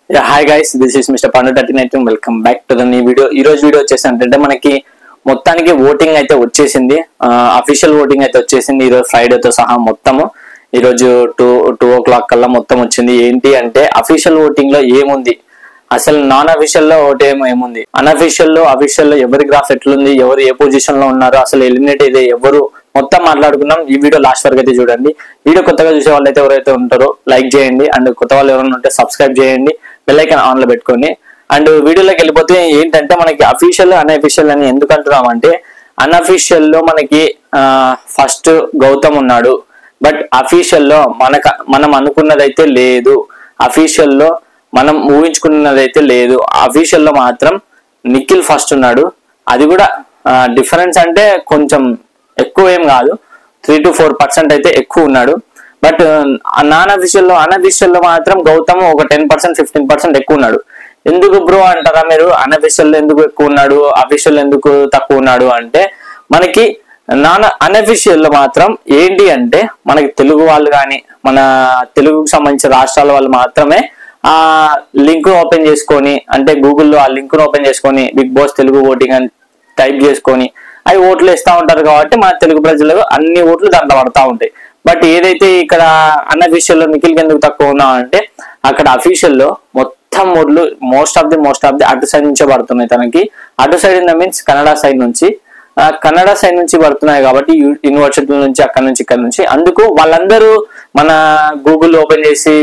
Yeah, hi guys, this is Mr. Pandu 39. Welcome back to the new video. ఈ రోజు video వచ్చేసి అంటే మనకి మొత్తానికి ఓటింగ్ అయితే వచ్చేసింది. అఫీషియల్ ఓటింగ్ అయితే వచ్చేసింది ఈ రోజు ఫ్రైడేతో సహా మొత్తము. ఈ రోజు 2 o'clock కల్లా మొత్తం వచ్చింది. ఏంటి అంటే అఫీషియల్ ఓటింగ్ లో ఏముంది, అసలు నాన్ అఫీషియల్ లో ఓట్ ఏముంది, అన్అఫీషియల్ లో ఎవరి గ్రాఫ్ ఎట్లుంది, ఎవరు ఏ పొజిషన్ లో ఉన్నారు, అసలు ఎలిమినేట్ అయితే ఎవరు, మొత్తం మాట్లాడుకున్నాం. ఈ వీడియో లాస్ట్ వరకు అయితే చూడండి. వీడియో కొత్తగా చూసే వాళ్ళు అయితే ఎవరైతే ఉంటారో లైక్ చేయండి, అండ్ కొత్త వాళ్ళు ఎవరైనా ఉంటే సబ్స్క్రైబ్ చేయండి, బెల్ ఐకాన్ ఆన్ లో పెట్టుకోండి. అండ్ వీడియోలోకి వెళ్ళిపోతే ఏంటంటే మనకి అఫీషియల్ అన్అఫీషియల్ అని ఎందుకు అంటున్నాం అంటే, అన్అఫీషియల్ లో మనకి ఫస్ట్ గౌతమ్ ఉన్నాడు, బట్ అఫీషియల్ లో మనం అనుకున్నదైతే లేదు, అఫీషియల్ లో మనం ఊహించుకున్నదైతే లేదు. అఫీషియల్ లో మాత్రం నిఖిల్ ఫస్ట్ ఉన్నాడు. అది కూడా డిఫరెన్స్ అంటే కొంచెం ఎక్కువ ఏం కాదు, 3 to 4% అయితే ఎక్కువ ఉన్నాడు. బట్ నాన్ అన్అఫీషియల్ లో మాత్రం గౌతమ్ ఒక 10% 15% ఎక్కువ ఉన్నాడు. ఎందుకు బ్రో అంటారా మీరు, అన్అఫీషియల్ ఎందుకు ఎక్కువ ఉన్నాడు, అఫీషియల్ ఎందుకు తక్కువ ఉన్నాడు అంటే, మనకి అన్అఫీషియల్ లో మాత్రం ఏంటి అంటే మనకి తెలుగు వాళ్ళు కానీ మన తెలుగుకు సంబంధించిన రాష్ట్రాల వాళ్ళు మాత్రమే ఆ లింక్ ఓపెన్ చేసుకొని, అంటే గూగుల్లో ఆ లింక్ ఓపెన్ చేసుకొని బిగ్ బాస్ తెలుగు ఓటింగ్ అని టైప్ చేసుకొని అవి ఓట్లు వేస్తూ ఉంటారు. కాబట్టి మన తెలుగు ప్రజలకు అన్ని ఓట్లు దాంట్లో పడతా ఉంటాయి. బట్ ఏదైతే ఇక్కడ అన్అఫీషియల్ లో నిఖిల్కి ఎందుకు తక్కువ ఉన్నా అంటే, అక్కడ అఫీషియల్ లో మొత్తం ఓట్లు మోస్ట్ ఆఫ్ ది అటు సైడ్ నుంచే పడుతున్నాయి. తనకి అటు side in the means Kannada side నుంచి పడుతున్నాయి. కాబట్టి యూనివర్సిటీల నుంచి అక్కడ నుంచి ఇక్కడ నుంచి, అందుకు వాళ్ళందరూ మన గూగుల్ ఓపెన్ చేసి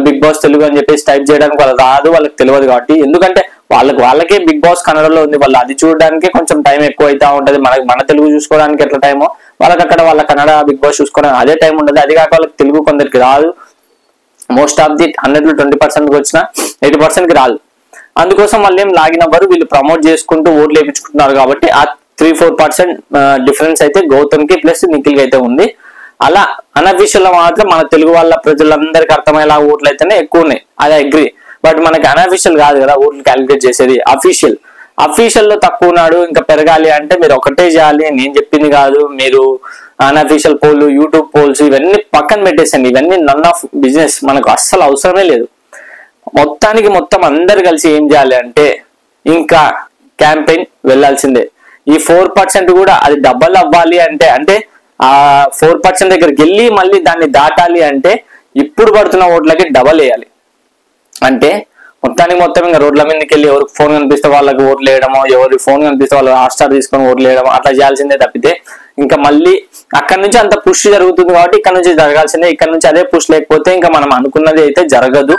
బిగ్ బాస్ తెలుగు అని చెప్పేసి టైప్ చేయడానికి వాళ్ళకి రాదు, వాళ్ళకి తెలియదు. కాబట్టి ఎందుకంటే వాళ్ళకే బిగ్ బాస్ కన్నడలో ఉంది, వాళ్ళు అది చూడడానికి కొంచెం టైం ఎక్కువ అవుతా ఉంటది. మన తెలుగు చూసుకోవడానికి ఎట్లా టైమో వాళ్ళకి అక్కడ వాళ్ళ కన్నడ బిగ్ బాస్ చూసుకోవడానికి అదే టైం ఉండదు. అది కాక వాళ్ళకి తెలుగు కొందరికి రాదు, మోస్ట్ ఆఫ్ ది 100 to 20% వచ్చినా 80% రాదు. అందుకోసం వాళ్ళు ఏం లాగిన్ అవ్వరు, వీళ్ళు ప్రమోట్ చేసుకుంటూ ఓట్లు వేయించుకుంటున్నారు. కాబట్టి ఆ 3-4% డిఫరెన్స్ అయితే గౌతమ్ కి ప్లస్ నిఖిల్ కి అయితే ఉంది. అలా అన్అఫీషియల్ లో మాత్రం మన తెలుగు వాళ్ళ ప్రజలందరికీ అర్థమయ్యేలా ఓట్లు అయితేనే ఎక్కువ ఉన్నాయి, అది అగ్రి. బట్ మనకి అన్అఫీషియల్ కాదు కదా ఓట్లు క్యాలిక్యులేట్ చేసేది, అఫీషియల్ లో తక్కువ ఉన్నాడు. ఇంకా పెరగాలి అంటే మీరు ఒకటే చేయాలి, నేను చెప్పింది కాదు. మీరు అన్అఫీషియల్ పోల్, యూట్యూబ్ పోల్స్ ఇవన్నీ పక్కన పెట్టేసండి. ఇవన్నీ నన్ ఆఫ్ బిజినెస్, మనకు అస్సలు అవసరమే లేదు. మొత్తం అందరు కలిసి ఏం చేయాలి అంటే, ఇంకా క్యాంపెయిన్ వెళ్లాల్సిందే. ఈ 4% కూడా అది డబల్ అవ్వాలి అంటే ఆ 4% దగ్గరికి వెళ్ళి మళ్ళీ దాన్ని దాటాలి అంటే ఇప్పుడు పడుతున్న ఓట్లకి డబల్ వేయాలి. అంటే మొత్తం ఇంకా రోడ్ల మీదకి వెళ్ళి ఎవరికి ఫోన్ కనిపిస్తే వాళ్ళకి ఓట్లు వేయడమో, ఎవరికి ఫోన్ కనిపిస్తే వాళ్ళు హాట్‌స్టార్ తీసుకొని ఓట్లు వేయడమో అట్లా చేయాల్సిందే తప్పితే, ఇంకా మళ్ళీ అక్కడ నుంచి అంత పుష్ జరుగుతుంది కాబట్టి ఇక్కడ నుంచి జరగాల్సిందే. ఇక్కడ నుంచి అదే పుష్ లేకపోతే ఇంకా మనం అనుకున్నది అయితే జరగదు.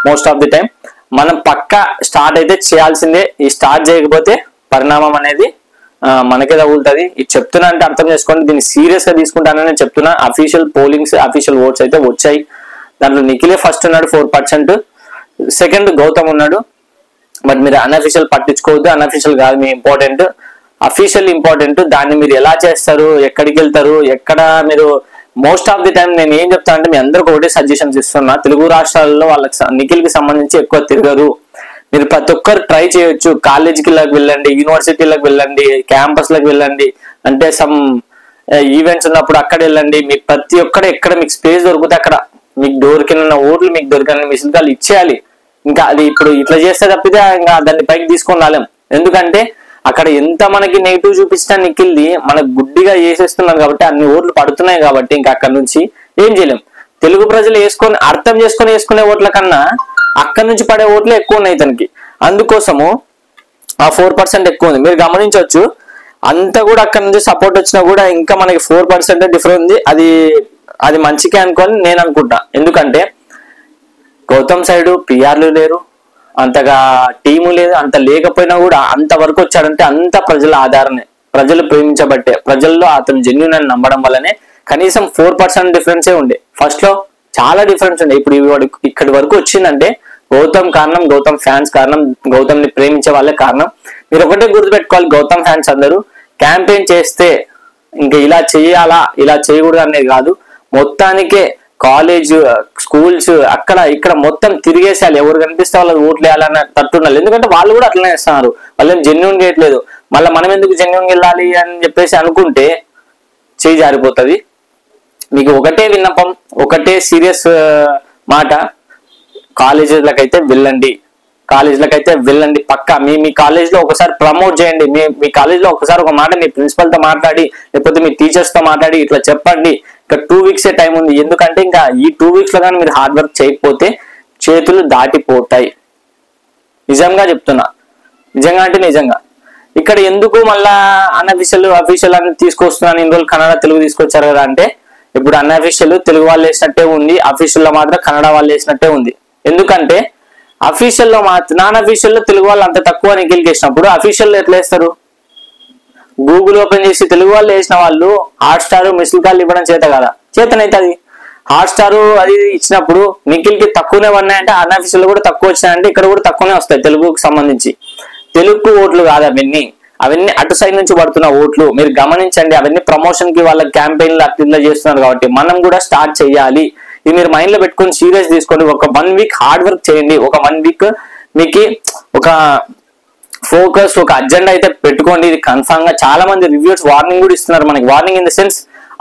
మోస్ట్ ఆఫ్ ది టైం మనం పక్కా స్టార్ట్ అయితే చేయాల్సిందే. ఈ స్టార్ట్ చేయకపోతే పరిణామం అనేది మనకే తగులుతుంది. ఇది చెప్తున్నా అంటే అర్థం చేసుకోండి, దీన్ని సీరియస్ గా తీసుకుంటానని చెప్తున్నా. అఫీషియల్ పోలింగ్స్, అఫీషియల్ ఓట్స్ అయితే వచ్చాయి. దాంట్లో నిఖిలే ఫస్ట్ ఉన్నాడు 4%, సెకండ్ గౌతమ్ ఉన్నాడు. బట్ మీరు అన్అఫీషియల్ పట్టించుకోవద్దు, అన్అఫీషియల్ కాదు మీ ఇంపార్టెంట్, అఫీషియల్ ఇంపార్టెంట్. దాన్ని మీరు ఎలా చేస్తారు, ఎక్కడికి వెళ్తారు, ఎక్కడ మీరు మోస్ట్ ఆఫ్ ది టైం నేను ఏం చెప్తాను అంటే, మీ అందరికి ఒకటే సజెషన్స్ ఇస్తున్నా. తెలుగు రాష్ట్రాల్లో వాళ్ళకి నిఖిల్ కి సంబంధించి ఎక్కువ తిరగరు. మీరు ప్రతి ఒక్కరు ట్రై చేయొచ్చు, కాలేజీకి వెళ్ళండి, యూనివర్సిటీలకు వెళ్ళండి, క్యాంపస్లకు వెళ్ళండి, అంటే సమ్ ఈవెంట్స్ ఉన్నప్పుడు అక్కడ వెళ్ళండి. మీకు ప్రతి ఒక్కడ ఎక్కడ మీకు స్పేస్ దొరికితే అక్కడ మీకు దొరికిన ఓట్లు, మీకు దొరికిన మిస్డ్ కాల్ ఇచ్చేయాలి. ఇంకా అది ఇప్పుడు ఇట్లా చేస్తే తప్పితే ఇంకా దాన్ని పైకి తీసుకొని రాలేం. ఎందుకంటే అక్కడ ఎంత మనకి నెగిటివ్ చూపించినా నిఖిల్ది మనకు గుడ్డిగా చేసేస్తున్నారు కాబట్టి అన్ని ఓట్లు పడుతున్నాయి. కాబట్టి ఇంకా అక్కడ నుంచి ఏం చేయలేం. తెలుగు ప్రజలు అర్థం చేసుకొని వేసుకునే ఓట్ల కన్నా అక్కడ నుంచి పడే ఓట్లే ఎక్కువ ఉన్నాయి తనకి. అందుకోసము ఆ 4% ఎక్కువ ఉంది. మీరు గమనించవచ్చు, అంతా కూడా అక్కడ నుంచి సపోర్ట్ వచ్చినా కూడా ఇంకా మనకి 4% డిఫరెన్స్ ఉంది. అది మంచికే అనుకొని నేను అనుకుంటా. ఎందుకంటే గౌతమ్ సైడ్ పిఆర్లు లేరు, అంతగా టీము లేదు. అంత లేకపోయినా కూడా అంతవరకు వచ్చాడంటే అంత ప్రజల ఆధారనే, ప్రజలు ప్రేమించబట్టే, ప్రజల్లో అతను జెన్యూన్ అని నమ్మడం వల్లనే కనీసం 4% డిఫరెన్సే ఉండే. ఫస్ట్ లో చాలా డిఫరెన్స్ ఉండే. ఇప్పుడు ఇక్కడి వరకు వచ్చిందంటే గౌతమ్ కారణం, గౌతమ్ ఫ్యాన్స్ కారణం, గౌతమ్ ని ప్రేమించే వాళ్ళే కారణం. మీరు ఒకటే గుర్తుపెట్టుకోవాలి, గౌతమ్ ఫ్యాన్స్ అందరూ క్యాంపెయిన్ చేస్తే ఇంకా ఇలా చేయాలా ఇలా చేయకూడదు అనేది కాదు, మొత్తానికే కాలేజ్, స్కూల్స్, అక్కడ ఇక్కడ మొత్తం తిరిగేసేయాలి. ఎవరు కనిపిస్తే వాళ్ళకి ఓట్లు వేయాలన్న తట్టుండాలి. ఎందుకంటే వాళ్ళు కూడా అట్లనే వేస్తున్నారు, వాళ్ళు ఏం జెన్యూన్ చేయట్లేదు. మళ్ళీ మనం ఎందుకు జెన్యూన్ వెళ్ళాలి అని చెప్పేసి అనుకుంటే చేయి జారిపోతుంది. మీకు ఒకటే విన్నపం, ఒకటే సీరియస్ మాట, కాలేజీలకైతే వెళ్ళండి పక్కా. మీ కాలేజ్లో ఒకసారి ప్రమోట్ చేయండి. మీ కాలేజ్లో ఒకసారి ఒక మాట మీ ప్రిన్సిపల్తో మాట్లాడి, లేకపోతే మీ టీచర్స్తో మాట్లాడి ఇట్లా చెప్పండి. ఇంకా 2 వీక్సే టైం ఉంది. ఎందుకంటే ఇంకా ఈ 2 వీక్స్లో కానీ మీరు హార్డ్ వర్క్ చేయకపోతే చేతులు దాటిపోతాయి. నిజంగా చెప్తున్నా, నిజంగా అంటే నిజంగా. ఇక్కడ ఎందుకు మళ్ళా అఫీషియల్ అని తీసుకొస్తున్నాను, ఇన్ని రోజులు కన్నడ తెలుగు తీసుకొచ్చారు కదా అంటే, ఇప్పుడు అన్అఫీషియల్ తెలుగు వాళ్ళు వేసినట్టే ఉంది, అఫీషియల్లో మాత్రం కన్నడ వాళ్ళు వేసినట్టే ఉంది. ఎందుకంటే అఫీషియల్లో మాత్రం నాన్ అఫీషియల్లో తెలుగు వాళ్ళు అంత తక్కువ నిఖిల్కి వేసినప్పుడు అఫీషియల్లో ఎట్లా వేస్తారు? గూగుల్ ఓపెన్ చేసి తెలుగు వాళ్ళు వేసిన వాళ్ళు హాట్స్టార్ మిస్డ్ కాల్ ఇవ్వడం చేతనైతే అది హాట్స్టార్ అది ఇచ్చినప్పుడు నిఖిల్కి తక్కువనే ఉన్నాయంటే, అన్అఫీషియల్ కూడా తక్కువ వచ్చినాయంటే ఇక్కడ కూడా తక్కువనే వస్తాయి తెలుగుకు సంబంధించి. తెలుగు ఓట్లు కాదు అవన్నీ అటు సైడ్ నుంచి పడుతున్న ఓట్లు. మీరు గమనించండి, అవన్నీ ప్రమోషన్ కి వాళ్ళ క్యాంపెయిన్లు అట్లా చేస్తున్నారు కాబట్టి మనం కూడా స్టార్ట్ చేయాలి. ఇది మీరు మైండ్ లో పెట్టుకొని సీరియస్ తీసుకోండి. ఒక 1 వీక్ హార్డ్ వర్క్ చేయండి. ఒక 1 వీక్ మీకు ఒక ఫోకస్, ఒక అజెండా అయితే పెట్టుకోండి. ఇది కన్ఫామ్ గా చాలా మంది రివ్యూస్ వార్నింగ్ కూడా ఇస్తున్నారు మనకి. Warning in the sense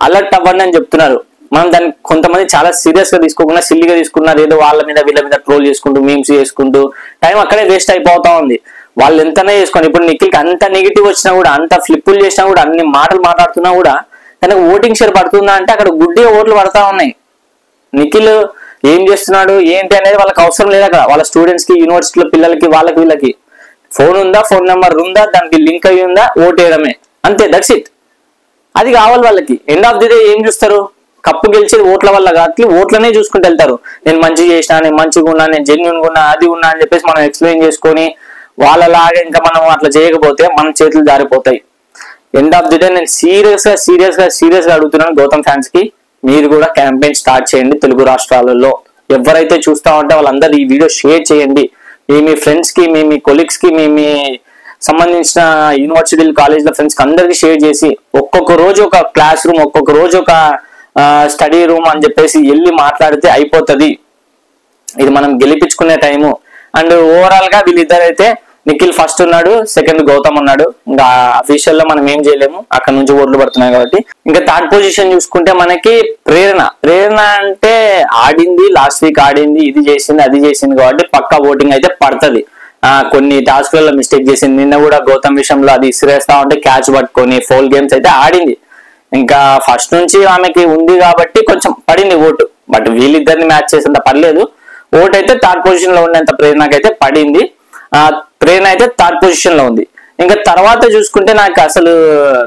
alert అవ్వండి అని చెప్తున్నారు. మనం దాన్ని కొంతమంది చాలా సీరియస్ గా తీసుకోకుండా సిల్లీగా తీసుకున్నారు. ఏదో వాళ్ళ మీద వీళ్ళ మీద ట్రోల్ చేసుకుంటూ మీమ్స్ చేసుకుంటూ టైం అక్కడే వేస్ట్ అయిపోతా ఉంది. వాళ్ళు ఎంతనే చేసుకోండి. ఇప్పుడు నిఖిల్కి అంత నెగిటివ్ వచ్చినా కూడా, అంత ఫ్లిప్పులు చేసినా కూడా, అన్ని మాటలు మాట్లాడుతున్నా కూడా తనకు ఓటింగ్ షేర్ పడుతుందా అంటే అక్కడ గుడ్డిగా ఓట్లు పడతా ఉన్నాయి. నిఖిల్ ఏం చేస్తున్నాడు ఏంటి అనేది వాళ్ళకి అవసరం లేదు. అక్కడ వాళ్ళ స్టూడెంట్స్ కి, యూనివర్సిటీలో పిల్లలకి, వాళ్ళకి వీళ్ళకి ఫోన్ ఉందా, ఫోన్ నెంబర్ ఉందా, దానికి లింక్ అయ్యి ఉందా, ఓట్ వేయడమే అంతే, దట్స్ ఇట్. అది కావాలి వాళ్ళకి. ఎండ్ ఆఫ్ ది డే ఏం చూస్తారు? కప్పు గెలిచేది ఓట్ల వల్ల కాదు, ఓట్లనే చూసుకుంటూ వెళ్తారు. నేను మంచిగా చేసినా, నేను మంచిగా ఉన్నా, నేను జెన్యున్ గా ఉన్నా, అది ఉన్నా అని చెప్పేసి మనం ఎక్స్ప్లెయిన్ చేసుకొని వాళ్ళలాగా ఇంకా మనం అట్లా చేయకపోతే మన చేతులు జారిపోతాయి. ఎండ్ ఆఫ్ ది డే నేను సీరియస్ గా అడుగుతున్నాను గౌతమ్ ఫ్యాన్స్ కి, మీరు కూడా క్యాంపెయిన్ స్టార్ట్ చేయండి. తెలుగు రాష్ట్రాలలో ఎవరైతే చూస్తా ఉంటే వాళ్ళందరూ ఈ వీడియో షేర్ చేయండి. మీ ఫ్రెండ్స్ కి, మీ కొలీగ్స్ కి, మీ సంబంధించిన యూనివర్సిటీ కాలేజ్ల ఫ్రెండ్స్ కి అందరికి షేర్ చేసి ఒక్కొక్క రోజు ఒక క్లాస్ రూమ్, ఒక్కొక్క రోజు ఒక స్టడీ రూమ్ అని చెప్పేసి వెళ్ళి మాట్లాడితే అయిపోతుంది. ఇది మనం గెలిపించుకునే టైము. అండ్ ఓవరాల్ గా వీళ్ళిద్దరైతే నిఖిల్ ఫస్ట్ ఉన్నాడు, సెకండ్ గౌతమ్ ఉన్నాడు. ఇంకా అఫీషియల్ లో మనం ఏం చేయలేము, అక్కడ నుంచి ఓట్లు పడుతున్నాయి కాబట్టి. ఇంకా థర్డ్ పొజిషన్ చూసుకుంటే మనకి ప్రేరణ అంటే ఆడింది, లాస్ట్ వీక్ ఆడింది, ఇది చేసింది, అది చేసింది కాబట్టి పక్కా ఓటింగ్ అయితే పడుతుంది. కొన్ని టాస్క్లలో మిస్టేక్ చేసింది. నిన్న కూడా గౌతమ్ విషయంలో అది ఇసిరేస్తా ఉంటే క్యాచ్ పట్టుకొని 4 గేమ్స్ అయితే ఆడింది. ఇంకా ఫస్ట్ నుంచి ఆమెకి ఉంది కాబట్టి కొంచెం పడింది ఓటు. బట్ వీళ్ళిద్దరిని మ్యాచ్ చేసేంత పర్లేదు. ఓటు అయితే థర్డ్ పొజిషన్ లో ఉన్నంత ప్రేరణకైతే పడింది. ప్రేరణ అయితే థర్డ్ పొజిషన్ లో ఉంది. ఇంకా తర్వాత చూసుకుంటే నాకు అసలు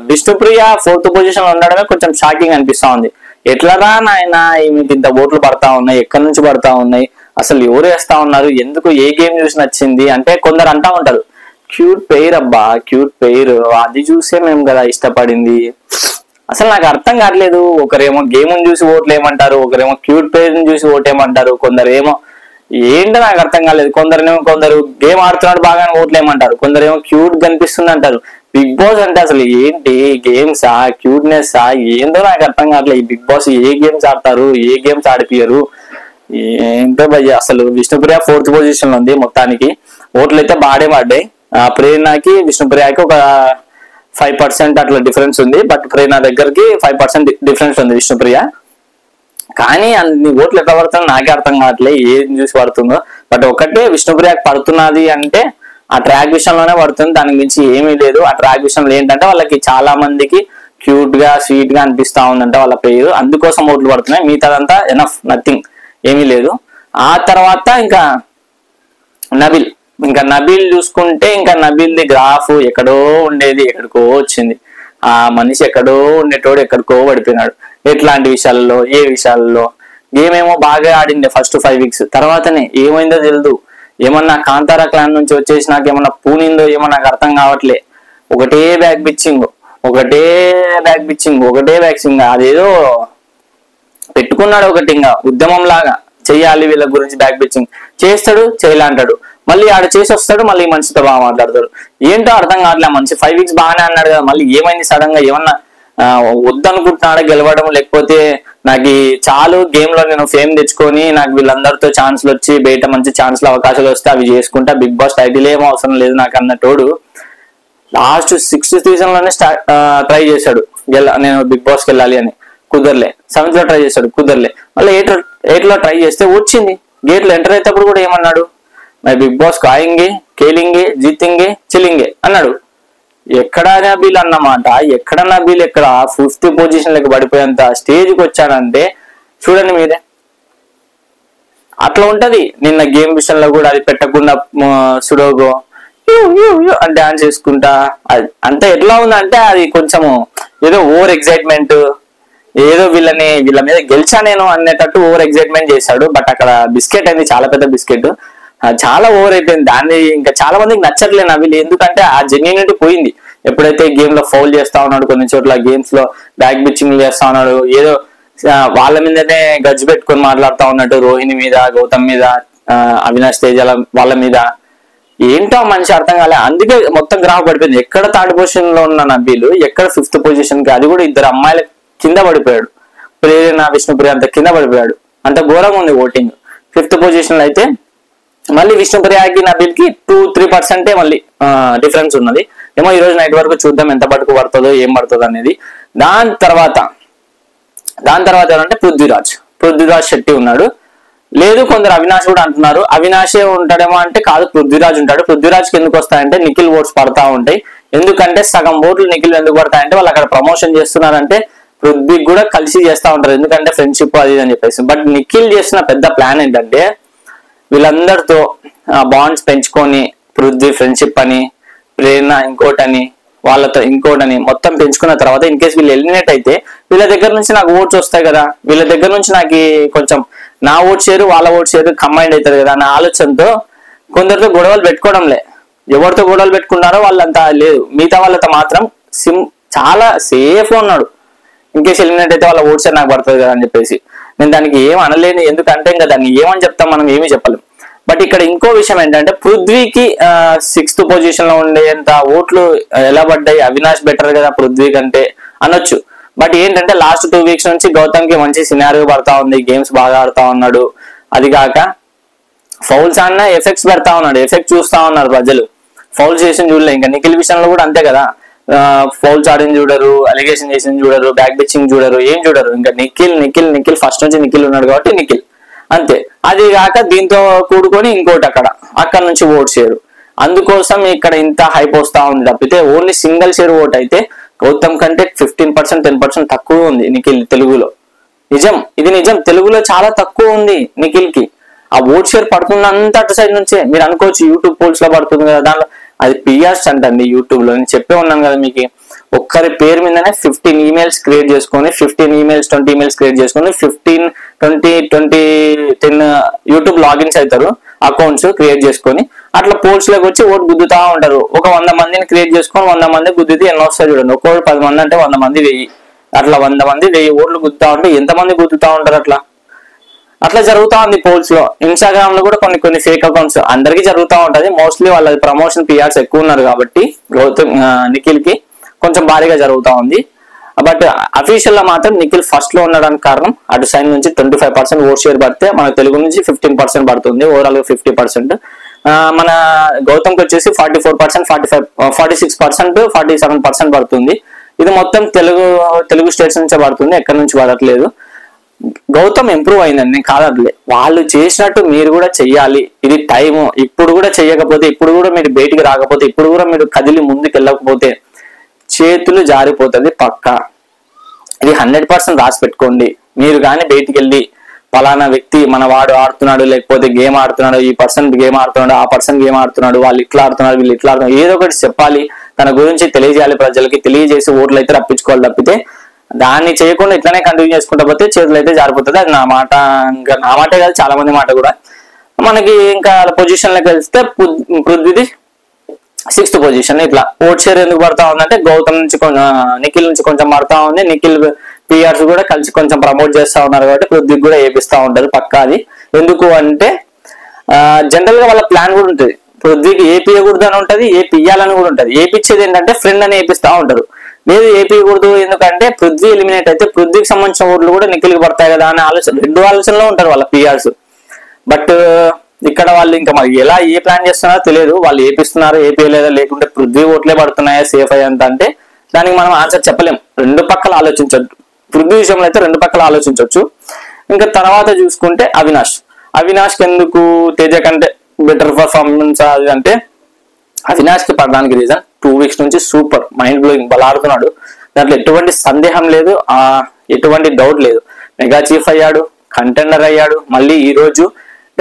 విష్ణుప్రియ 4th పొజిషన్ లో ఉండడమే కొంచెం షాకింగ్ అనిపిస్తా ఉంది. ఎట్లరా నాయన ఈమెకి ఇంత ఓట్లు పడతా ఉన్నాయి, ఎక్కడి నుంచి పడతా ఉన్నాయి, అసలు ఎవరు వేస్తా ఉన్నారు, ఎందుకు, ఏ గేమ్ చూసి నచ్చింది అంటే కొందరు అంటా ఉంటారు క్యూట్ పెయిర్ అబ్బా, క్యూట్ పెయిర్, అది చూసే మేము కదా ఇష్టపడింది. అసలు నాకు అర్థం కావట్లేదు. ఒకరేమో గేమ్ చూసి ఓట్లు ఏమంటారు, ఒకరేమో క్యూట్ పెయిర్ చూసి ఓటేమంటారు, కొందరేమో ఏంటో నాకు అర్థం కాలేదు. కొందరు గేమ్ ఆడుతున్నాడు బాగా ఓట్లు ఏమంటారు, కొందరేమో క్యూట్ కనిపిస్తుంది అంటారు. బిగ్ బాస్ అంటే అసలు ఏంటి, గేమ్సా, క్యూట్నెస్సా, ఏందో నాకు అర్థం కావట్లేదు. ఈ బిగ్ బాస్ ఏ గేమ్స్ ఆడతారు, ఏ గేమ్స్ ఆడిపియరు, ఏంటో భయ్య. అసలు విష్ణుప్రియ 4th పొజిషన్ లో ఉంది. మొత్తానికి ఓట్లు అయితే పడ్డాయి. ప్రేరణకి విష్ణుప్రియకి ఒక 5% అట్లా డిఫరెన్స్ ఉంది. బట్ ప్రేరణ దగ్గరికి 5% డిఫరెన్స్ ఉంది విష్ణుప్రియ. కానీ అన్ని ఓట్లు ఎట్లా పడుతుందో నాకే అర్థం కావట్లేదు, ఏం చూసి పడుతుందో. బట్ ఒకటే విష్ణుప్రియకి పడుతున్నది అంటే ఆ ట్రాక్ విషయంలోనే పడుతుంది, దానికి మించి ఏమీ లేదు. ఆ ట్రాక్ విషయంలో ఏంటంటే వాళ్ళకి చాలా మందికి క్యూట్ గా, స్వీట్ గా అనిపిస్తా ఉందంటే వాళ్ళ పేరు, అందుకోసం ఓట్లు పడుతున్నాయి. మిగతాదంతా ఎనఫ్, నథింగ్, ఏమీ లేదు. ఆ తర్వాత ఇంకా నబీల్ చూసుకుంటే, ఇంకా నబీల్ది గ్రాఫ్ ఎక్కడో ఉండేది ఎక్కడికో వచ్చింది. ఆ మనిషి ఎక్కడో ఉండేటోడు ఎక్కడికో పడిపోయినాడు. ఎట్లాంటి విషయాల్లో, ఏ విషయాల్లో. గేమ్ ఏమో బాగా ఆడింది ఫస్ట్ 5 వీక్స్, తర్వాతనే ఏమైందో తెలియదు. ఏమన్నా కాంతారా క్లాన్ నుంచి వచ్చేసి నాకు ఏమన్నా పూనిందో ఏమో నాకు అర్థం కావట్లే. ఒకటే బ్యాక్ పిచ్చింగ్, అదేదో పెట్టుకున్నాడు ఒకటి, ఇంకా ఉద్యమం లాగా చెయ్యాలి వీళ్ళ గురించి. బ్యాక్ పిచ్చింగ్ చేస్తాడు, చేయలేంటాడు, మళ్ళీ ఆడ చేసి వస్తాడు, మళ్ళీ ఈ మనిషితో బాగా మాట్లాడతాడు. ఏంటో అర్థం కావట్లే. మనిషి 5 వీక్స్ బాగానే అన్నాడు కదా, మళ్ళీ ఏమైంది సడన్ గా? ఏమన్నా వద్దనుకుంటున్నాడా గెలవడం, లేకపోతే నాకు చాలు గేమ్ లో నేను ఫేమ్ తెచ్చుకొని నాకు వీళ్ళందరితో ఛాన్స్లు వచ్చి బయట మంచి ఛాన్స్లు, అవకాశాలు వస్తే అవి చేసుకుంటా, బిగ్ బాస్ టైటిల్ ఏమో అవసరం లేదు నాకు అన్నటోడు లాస్ట్ 6th సీజన్ లోనే ట్రై చేశాడు నేను బిగ్ బాస్కి వెళ్ళాలి అని, కుదరలే. 7th లో ట్రై చేశాడు, కుదరలే. మళ్ళీ 8 లో ట్రై చేస్తే వచ్చింది. గేట్లు ఎంటర్ అయినప్పుడు కూడా ఏమన్నాడు, మరి బిగ్ బాస్ ఆయింగే, కేలింగే, జీతింగే, చిల్లింగే అన్నాడు. ఎక్కడ నబీల్ అన్నమాట, ఎక్కడ నబీల్ ఎక్కడ 5th పొజిషన్ లెక్క పడిపోయేంత స్టేజ్కి వచ్చాడంటే చూడండి మీరే. అట్లా ఉంటది. నిన్న గేమ్ విషయంలో కూడా అది పెట్టకుండా సుడోగో అని డాన్స్ చేసుకుంటా అంతా ఎట్లా ఉందంటే అది కొంచెము ఏదో ఓవర్ ఎక్సైట్మెంట్, ఏదో వీళ్ళ మీద గెలిచా నేను అనేటట్టు ఓవర్ ఎక్సైట్మెంట్ చేశాడు. బట్ అక్కడ బిస్కెట్ అయింది, చాలా పెద్ద బిస్కెట్, చాలా ఓవర్ అయిపోయింది. దాన్ని ఇంకా చాలా మందికి నచ్చట్లేదు నవీల్, ఎందుకంటే ఆ జెన్యూనిటీ పోయింది. ఎప్పుడైతే గేమ్ లో ఫౌల్ చేస్తా ఉన్నాడు, కొన్ని చోట్ల గేమ్స్ లో బ్యాక్ బిచ్చింగ్ చేస్తా ఉన్నాడు, ఏదో వాళ్ళ మీదనే గజ్జు పెట్టుకొని మాట్లాడుతా ఉన్నట్టు, రోహిణి మీద, గౌతమ్ మీద, అవినాష్ తేజాల వాళ్ళ మీద, ఏంటో మనిషి అర్థం కాలే. అందుకే మొత్తం గ్రాఫ్ పడిపోయింది. ఎక్కడ 3rd పొజిషన్ లో ఉన్న నబీల్ ఎక్కడ 5th పొజిషన్ కి, అది కూడా 2 అమ్మాయిల కింద పడిపోయాడు. ప్రేరణ, విష్ణుప్రియ అంత కింద పడిపోయాడు. అంత ఘోరంగా ఉంది ఓటింగ్. 5th పొజిషన్ లో అయితే మళ్ళీ విష్ణుప్రియకి నబీల్ కి 2-3% మళ్ళీ డిఫరెన్స్ ఉన్నది. ఏమో ఈ రోజు నైట్ వరకు చూద్దాం ఎంత పట్టుకు పడుతుందో ఏం పడుతుందో అనేది. దాని తర్వాత ఏంటంటే పృథ్వీరాజ్ శెట్టి ఉన్నాడు. లేదు కొందరు అవినాష్ కూడా అంటున్నారు, అవినాషే ఉంటాడేమో అంటే కాదు, పృథ్వీరాజ్ ఉంటాడు. పృథ్వీరాజ్కి ఎందుకు వస్తాయంటే నిఖిల్ ఓట్స్ పడతా ఉంటాయి. ఎందుకంటే సగం ఓట్లు నిఖిల్ ఎందుకు పడతాయంటే వాళ్ళు అక్కడ ప్రమోషన్ చేస్తున్నారంటే పృథ్వీకి కూడా కలిసి చేస్తా ఉంటారు, ఎందుకంటే ఫ్రెండ్షిప్ అది అని చెప్పేసి. బట్ నిఖిల్ చేసిన పెద్ద ప్లాన్ ఏంటంటే వీళ్ళందరితో బాండ్స్ పెంచుకొని, పృథ్వీ ఫ్రెండ్షిప్ అని, ప్రేరణ ఇంకోటని, వాళ్ళతో ఇంకోటని మొత్తం పెంచుకున్న తర్వాత ఇన్ కేసు వీళ్ళు ఎలిమినేట్ అయితే వీళ్ళ దగ్గర నుంచి నాకు ఓట్స్ వస్తాయి కదా, వీళ్ళ దగ్గర నుంచి నాకు కొంచెం నా ఓట్ షేర్ వాళ్ళ ఓట్ షేర్ కంబైండ్ అవుతుంది కదా అన్న ఆలోచనతో కొందరితో గొడవలు పెట్టుకోవడంలే. ఎవరితో గొడవలు పెట్టుకున్నారో వాళ్ళంతా లేదు, మిగతా వాళ్ళతో మాత్రం చాలా సేఫ్ ఉన్నాడు. ఇన్ కేసు ఎలిమినేట్ అయితే వాళ్ళ ఓట్ షేర్ నాకు పడుతుంది కదా అని చెప్పేసి. నేను దానికి ఏం అనలేను, ఎందుకంటే ఇంకా దాన్ని ఏమని చెప్తాం, మనం ఏమీ చెప్పలేం. బట్ ఇక్కడ ఇంకో విషయం ఏంటంటే పృథ్వీకి 6th పొజిషన్ లో ఉండేంత ఓట్లు ఎలా పడ్డాయి, అవినాష్ బెటర్ కదా పృథ్వీ కంటే అనొచ్చు. బట్ ఏంటంటే లాస్ట్ 2 వీక్స్ నుంచి గౌతమ్ కి మంచి సినారియో పడతా ఉంది, గేమ్స్ బాగా ఆడుతా ఉన్నాడు. అది కాక ఫౌల్స్ అన్న ఎఫెక్ట్స్ పెడతా ఉన్నాడు, ఎఫెక్ట్ చూస్తా ఉన్నారు ప్రజలు. ఫౌల్స్ చేసిన చూడలే. ఇంకా నిఖిల్ విషయంలో కూడా అంతే కదా, ఫౌల్స్ ఆడిని చూడరు, అలిగేషన్ చేసిన చూడరు, బ్యాక్ బిచ్చింగ్ చూడరు, ఏం చూడరు. ఇంకా నిఖిల్ ఫస్ట్ నుంచి నిఖిల్ ఉన్నాడు కాబట్టి నిఖిల్ అంతే. అది కాక దీంతో కూడుకొని ఇంకోటి అక్కడ నుంచి ఓట్ చేయరు. అందుకోసం ఇక్కడ ఇంత హైప్ వస్తా ఉంది తప్పితే ఓన్లీ సింగిల్ షేర్ ఓట్ అయితే గౌతమ్ కంటే 15% 10% తక్కువ ఉంది నిఖిల్ తెలుగులో. ఇది నిజం, తెలుగులో చాలా తక్కువ ఉంది నిఖిల్ కి. ఆ ఓట్ షేర్ పడుతుందంతా అటు సైడ్ నుంచే. మీరు అనుకోవచ్చు యూట్యూబ్ పోల్స్ లో పడుతుంది కదా, దాంట్లో అది పిఆర్స్ అంటండి యూట్యూబ్ లో. నేను చెప్పే ఉన్నాను కదా మీకు, ఒక్కరి పేరు మీదనే 15 ఈమెయిల్స్ క్రియేట్ చేసుకొని 15 ఈమెయిల్స్ 20 ఈమెయిల్స్ క్రియేట్ చేసుకొని 15 20 10 యూట్యూబ్ లాగిన్స్ అవుతారు, అకౌంట్స్ క్రియేట్ చేసుకొని అట్లా పోల్స్ లోకి వచ్చి ఓటు గుద్దుతా ఉంటారు. ఒక 100 మందిని క్రియేట్ చేసుకొని 100 మంది గుద్దితే ఎన్నో వస్తాయి చూడండి. ఒక్కొక్కరు 10 మంది అంటే 100 మంది 1000, అట్లా 100 మంది 1000 ఓట్లు గుద్దుతా ఉంటే ఎంతమంది గుద్దుతా ఉంటారు. అట్లా జరుగుతా ఉంది పోల్స్ లో. ఇన్స్టాగ్రామ్ లో కూడా కొన్ని ఫేక్ అకౌంట్స్ అందరికీ జరుగుతూ ఉంటది. మోస్ట్లీ వాళ్ళ ప్రమోషన్ పిఆర్స్ ఎక్కువ ఉన్నారు కాబట్టి నిఖిల్ కి కొంచెం భారీగా జరుగుతా ఉంది. బట్ అఫీషియల్ లో మాత్రం నిఖిల్ ఫస్ట్ లో ఉండడానికి కారణం అటు సైడ్ నుంచి 25% ఓట్ షేర్ పడితే మన తెలుగు నుంచి 15% పడుతుంది, ఓవరాల్ గా 50%. మన గౌతమ్ కి వచ్చేసి 44%, 46%, 47% పడుతుంది. ఇది మొత్తం తెలుగు స్టేట్స్ నుంచే పడుతుంది, ఎక్కడి నుంచి పడట్లేదు. గౌతమ్ ఇంప్రూవ్ అయిందండి, నేను కాదట్లే. వాళ్ళు చేసినట్టు మీరు కూడా చెయ్యాలి. ఇది టైము. ఇప్పుడు కూడా చెయ్యకపోతే, ఇప్పుడు కూడా మీరు బయటికి రాకపోతే, ఇప్పుడు కూడా మీరు కదిలి ముందుకు వెళ్ళకపోతే చేతులు జారిపోతుంది పక్కా. ఇది 100% రాసి పెట్టుకోండి. మీరు కానీ బయటికి వెళ్ళి పలానా వ్యక్తి మన వాడు ఆడుతున్నాడు, లేకపోతే గేమ్ ఆడుతున్నాడు, ఈ పర్సన్ గేమ్ ఆడుతున్నాడు, ఆ పర్సన్ గేమ్ ఆడుతున్నాడు, వాళ్ళు ఇట్లా ఆడుతున్నారు, వీళ్ళు ఇట్లా ఆడుతున్నారు, ఏదో ఒకటి చెప్పాలి, తన గురించి తెలియజేయాలి, ప్రజలకి తెలియజేసి ఓట్లు అయితే రప్పించుకోవాలి. తప్పితే దాన్ని చేయకుండా ఇట్లానే కంటిన్యూ చేసుకుంటా పోతే చేతులు అయితే జారిపోతుంది. అది నా మాట, ఇంకా నా మాటే కాదు చాలా మంది మాట కూడా. మనకి ఇంకా పొజిషన్ లెక్క వెళ్తే పృథ్వీది 6th పొజిషన్. ఇట్లా ఓట్ షేర్ ఎందుకు పడతా ఉందంటే గౌతమ్ నుంచి నిఖిల్ నుంచి కొంచెం పడతా ఉంది. నిఖిల్ పిఆర్స్ కూడా కలిసి కొంచెం ప్రమోట్ చేస్తా ఉన్నారు కాబట్టి పృథ్వీకి కూడా ఏపిస్తా ఉంటారు పక్కా. అది ఎందుకు అంటే జనరల్ గా వాళ్ళ ప్లాన్ కూడా ఉంటుంది. పృథ్వీకి ఏపీయకూడదు అని ఉంటుంది, ఏపీయాలని కూడా ఉంటుంది. ఏపిచ్చేది ఏంటంటే ఫ్రెండ్ అని ఏపిస్తా ఉంటారు. లేదు ఏపీయకూడదు ఎందుకంటే పృథ్వీ ఎలిమినేట్ అయితే పృథ్వీకి సంబంధించిన ఓట్లు కూడా నిఖిల్కి పడతాయి కదా అనే ఆలోచన, 2 ఆలోచనలో ఉంటారు వాళ్ళ పిఆర్స్. బట్ ఇక్కడ వాళ్ళు ఇంకా మరి ఎలా ఏ ప్లాన్ చేస్తున్నారో తెలియదు. వాళ్ళు ఏపిస్తున్నారు, ఏపీయలేదా, లేకుంటే పృథ్వీ ఓట్లే పడుతున్నాయా సేఫ్ అయ్యేంత అంటే దానికి మనం ఆన్సర్ చెప్పలేం. 2 పక్కల ఆలోచించవచ్చు. పృథ్వీ విషయంలో అయితే 2 పక్కల ఆలోచించవచ్చు. ఇంకా తర్వాత చూసుకుంటే అవినాష్ అవినాష్ కి ఎందుకు తేజ కంటే బెటర్ పర్ఫార్మెన్స్ అది అంటే, అవినాష్ కి పడడానికి రీజన్ 2 వీక్స్ నుంచి సూపర్ మైండ్ బ్లోయింగ్ బలా ఆడుతున్నాడు. దాంట్లో ఎటువంటి సందేహం లేదు, ఎటువంటి డౌట్ లేదు. మెగా చీఫ్ అయ్యాడు, కంటెండర్ అయ్యాడు, మళ్ళీ ఈ రోజు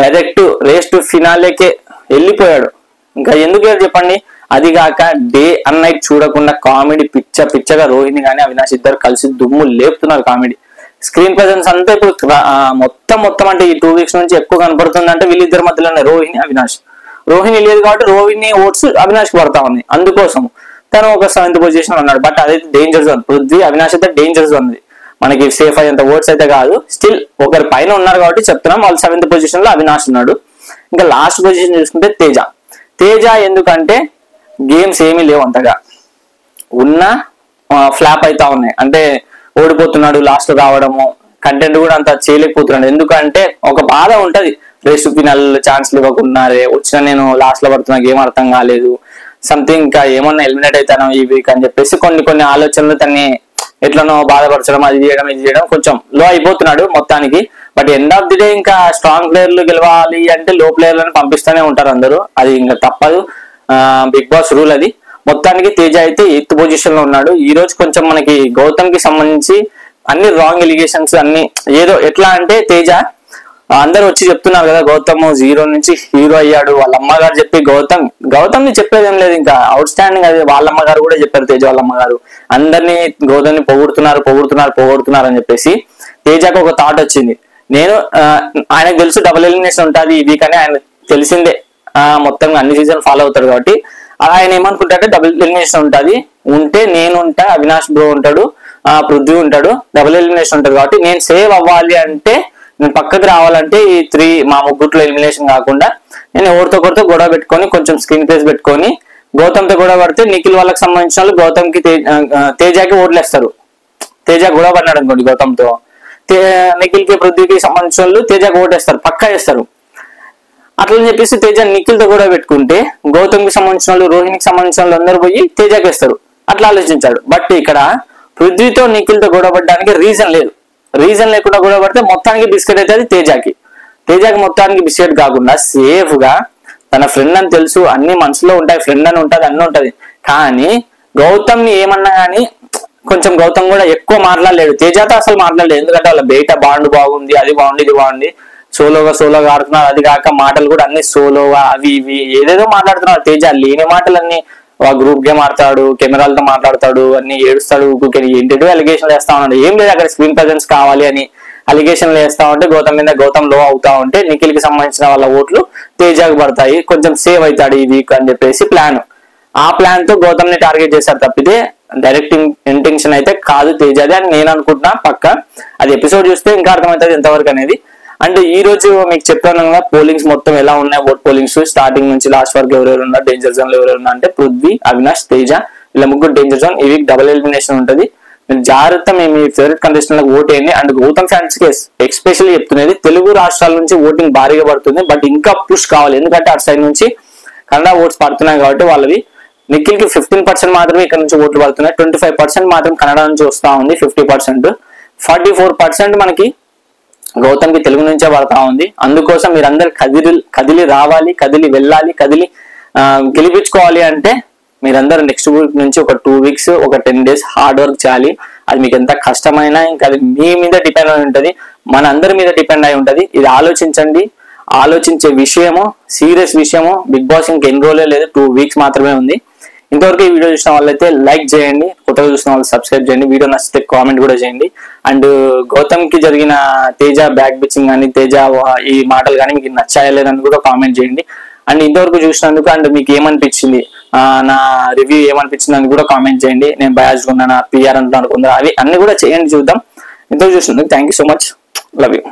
డైరెక్ట్ రేస్ టు ఫినాలేకే వెళ్ళిపోయాడు. ఇంకా ఎందుకు చెప్పండి. అది కాక డే అండ్ నైట్ చూడకుండా కామెడీ పిచ్చగా రోహిణి కానీ అవినాష్ ఇద్దరు కలిసి దుమ్ము లేపుతున్నారు కామెడీ. స్క్రీన్ ప్రెజెన్స్ అంతా ఇప్పుడు మొత్తం అంటే ఈ 2 వీక్స్ నుంచి ఎక్కువ కనపడుతుంది అంటే వీళ్ళిద్దరి మధ్యలోనే రోహిణి అవినాష్. రోహిణి లేదు కాబట్టి రోహిణి ఓట్స్ అవినాష్ కి పడతా ఉంది, అందుకోసం తను ఒక 7th పొజిషన్ ఉన్నాడు. బట్ అదైతే డేంజర్ జోన్. పృథ్వీ అవినాష్ అయితే డేంజర్ జోన్, మనకి సేఫ్ అయ్యేంత ఓట్స్ అయితే కాదు. స్టిల్ ఒకరి పైన ఉన్నారు కాబట్టి చెప్తున్నాం. వాళ్ళు 7th పొజిషన్ లో అవినాష్ ఉన్నాడు. ఇంకా లాస్ట్ పొజిషన్ చూసుకుంటే తేజ ఎందుకంటే గేమ్స్ ఏమీ లేవు అంతగా, ఉన్న ఫ్లాప్ అవుతా ఉన్నాయి. అంటే ఓడిపోతున్నాడు, లాస్ట్ రావడము, కంటెంట్ కూడా అంత చేయలేకపోతున్నాడు. ఎందుకంటే ఒక బాధ ఉంటది, రేస్ టు ఫినాల్ ఛాన్స్లు ఇవ్వకున్నారే, వచ్చిన నేను లాస్ట్ లో పడుతున్నా, గేమ్ అర్థం కాలేదు, సంథింగ్ ఇంకా ఏమన్నా ఎలిమినేట్ అవుతాను ఈ వీక్ అని చెప్పేసి కొన్ని ఆలోచనలు తన్ని ఎట్లనో బాధపరచడం, అది చేయడం ఇది చేయడం కొంచెం లో అయిపోతున్నాడు మొత్తానికి. But end of the day ఇంకా స్ట్రాంగ్ ప్లేయర్లు గెలవాలి అంటే లో ప్లేయర్లను పంపిస్తూనే ఉంటారు అందరూ, అది ఇంకా తప్పదు, బిగ్ బాస్ రూల్ అది. మొత్తానికి తేజ అయితే 8th పొజిషన్ లో ఉన్నాడు. ఈ రోజు కొంచెం మనకి గౌతమ్ కి సంబంధించి అన్ని రాంగ్ ఎలిగేషన్స్ అన్ని ఏదో ఎట్లా అంటే తేజ అందరు వచ్చి చెప్తున్నారు కదా గౌతమ్ 0 నుంచి హీరో అయ్యాడు, వాళ్ళ అమ్మగారు చెప్పి గౌతమ్ ని చెప్పేది ఏం లేదు, ఇంకా అవుట్ స్టాండింగ్. అది వాళ్ళ అమ్మగారు కూడా చెప్పారు, తేజ వాళ్ళ అమ్మగారు అందరినీ గౌతమ్ ని పొగుడుతున్నారు అని చెప్పేసి. తేజకు ఒక థాట్ వచ్చింది, నేను ఆయనకు తెలుసు డబుల్ ఎలిమినేషన్ ఉంటుంది ఈ వీక్ అని, ఆయన తెలిసిందే, మొత్తం అన్ని సీజన్ ఫాలో అవుతాడు కాబట్టి ఆయన ఏమనుకుంటాడంటే డబుల్ ఎలిమినేషన్ ఉంటుంది, ఉంటే నేను ఉంటా, అవినాష్ బ్రో ఉంటాడు, పృథ్వీ ఉంటాడు, డబుల్ ఎలిమినేషన్ ఉంటుంది కాబట్టి నేను సేవ్ అవ్వాలి అంటే, నేను పక్కకి రావాలంటే ఈ 3 మా ముగ్గుట్లో ఎలిమినేషన్ కాకుండా నేను ఎవరితో గొడవ పెట్టుకొని కొంచెం స్క్రీన్ ప్లేస్ పెట్టుకొని గౌతమ్తో గొడవ పడితే నిఖిల్ వాళ్ళకి సంబంధించిన వాళ్ళు గౌతమ్కి తేజకి ఓట్లేస్తారు. తేజ గొడవ పడినాడు అనుకోండి గౌతమ్తో, నిఖిల్కి పృథ్వీకి సంబంధించిన వాళ్ళు తేజకి ఓటేస్తారు, పక్కా వేస్తారు. అట్లని చెప్పేసి తేజ నిఖిల్తో కూడా పెట్టుకుంటే గౌతమ్కి సంబంధించిన వాళ్ళు, రోహిణికి సంబంధించిన వాళ్ళు అందరూ పోయి తేజకి వేస్తారు. అట్లా ఆలోచించాడు. బట్ ఇక్కడ పృథ్వీతో నిఖిల్తో గొడవ పడడానికి రీజన్ లేదు, రీజన్ లేకుండా గొడవ పడితే మొత్తానికి బిస్కెట్ అయితే తేజకి మొత్తానికి బిస్కెట్ కాకుండా సేఫ్ గా తన ఫ్రెండ్ అని తెలుసు, అన్ని మనసులో ఉంటాయి, ఫ్రెండ్ అని ఉంటది, అన్ని ఉంటది. కానీ గౌతమ్ ని ఏమన్నా కానీ కొంచెం గౌతమ్ కూడా ఎక్కువ మాట్లాడలేడు, తేజతో అసలు మాట్లాడలేదు. ఎందుకంటే వాళ్ళ బయట బాండ్ బాగుంది, అది బాగుంది, ఇది బాగుంది, సోలోగా ఆడుతున్నారు. అది కాక మాటలు కూడా అన్ని సోలోగా అవి ఇవి ఏదేదో మాట్లాడుతున్నారు. తేజ లేని మాటలన్నీ, గ్రూప్ గేమ్ ఆడతాడు, కెమెరాలతో మాట్లాడతాడు, అన్ని ఏడుస్తాడు, ఏంటంటే అలిగేషన్లు వేస్తా ఉన్నాడు. ఏం లేదు, అక్కడ స్క్రీన్ ప్రెజెన్స్ కావాలి అని అలిగేషన్లు వేస్తా ఉంటే గౌతమ్ లో అవుతా ఉంటే నిఖిల్ కి సంబంధించిన వాళ్ళ ఓట్లు తేజకు పడతాయి, కొంచెం సేవ్ అవుతాడు ఈ వీక్ అని చెప్పేసి ప్లాన్. ఆ ప్లాన్ తో గౌతమ్ ని టార్గెట్ చేశారు తప్పితే డైరెక్ట్ ఇంటెన్షన్ అయితే కాదు తేజది అని నేను అనుకుంటున్నా. పక్క అది ఎపిసోడ్ చూస్తే ఇంకా అర్థమవుతుంది ఎంతవరకు అనేది. అంటే ఈ రోజు మీకు చెప్పాను కదా పోలింగ్స్ మొత్తం ఎలా ఉన్నాయి, ఓట్ పోలింగ్స్ స్టార్టింగ్ నుంచి లాస్ట్ వరకు ఎవరెవరు ఉన్నారు, డేంజర్ జోన్ లో ఎవరెవరు ఉన్నారు అంటే పృథ్వీ, అవినాష్, తేజ వీళ్ళ ముగ్గురు డేంజర్ జోన్. ఈ వీక్ డబుల్ ఎలిమినేషన్ ఉంటుంది. మీరు జాగ్రత్త మీ ఫేవరెట్ కంటెస్టెంట్ ఓట్ వేయండి. అండ్ గౌతమ్ ఫ్యాన్స్ కి ఎస్పెషల్లీ చెప్తున్నది, తెలుగు రాష్ట్రాల నుంచి ఓటింగ్ భారీగా పడుతుంది, బట్ ఇంకా పుష్ కావాలి. ఎందుకంటే అటు సైడ్ నుంచి కన్నడ ఓట్స్ పడుతున్నాయి కాబట్టి వాళ్ళవి. నిఖిల్ కి 15% మాత్రమే ఇక్కడ నుంచి ఓట్లు పడుతున్నాయి, 25% మాత్రం కన్నడ నుంచి వస్తా ఉంది, 50%, 44% మనకి గౌతమ్ కి తెలుగు నుంచే పడతా ఉంది. అందుకోసం మీరందరు కదిలి రావాలి, కదిలి వెళ్ళాలి, కదిలి గెలిపించుకోవాలి అంటే మీరందరూ నెక్స్ట్ వీక్ నుంచి ఒక 2 వీక్స్, ఒక 10 days హార్డ్ వర్క్ చేయాలి. అది మీకు ఎంత కష్టమైనా ఇంకా అది మీ మీద డిపెండ్ అయి ఉంటుంది, మన అందరి మీద డిపెండ్ అయి ఉంటుంది. ఇది ఆలోచించండి, ఆలోచించే విషయము, సీరియస్ విషయము. బిగ్ బాస్ ఇంక ఎన్ని రోజులే లేదు, 2 వీక్స్ మాత్రమే ఉంది. ఇంతవరకు ఈ వీడియో చూసిన వాళ్ళైతే లైక్ చేయండి, కొత్తగా చూసిన వాళ్ళు సబ్స్క్రైబ్ చేయండి, వీడియో నచ్చితే కామెంట్ కూడా చేయండి. అండ్ గౌతమ్ కి జరిగిన తేజ బ్యాక్ బిచ్చింగ్ కానీ, తేజ ఈ మాటలు కానీ మీకు నచ్చాయలేదని కూడా కామెంట్ చేయండి. అండ్ ఇంతవరకు చూసినందుకు అండ్ మీకు ఏమనిపించింది, నా రివ్యూ ఏమనిపించింది అని కూడా కామెంట్ చేయండి. నేను బయాస్ ఉన్నాను, పిఆర్ అంటున్నాను కొందరు, అవి అన్ని కూడా చేయండి, చూద్దాం. ఇంతవరకు చూసినందుకు thank you so much, love you.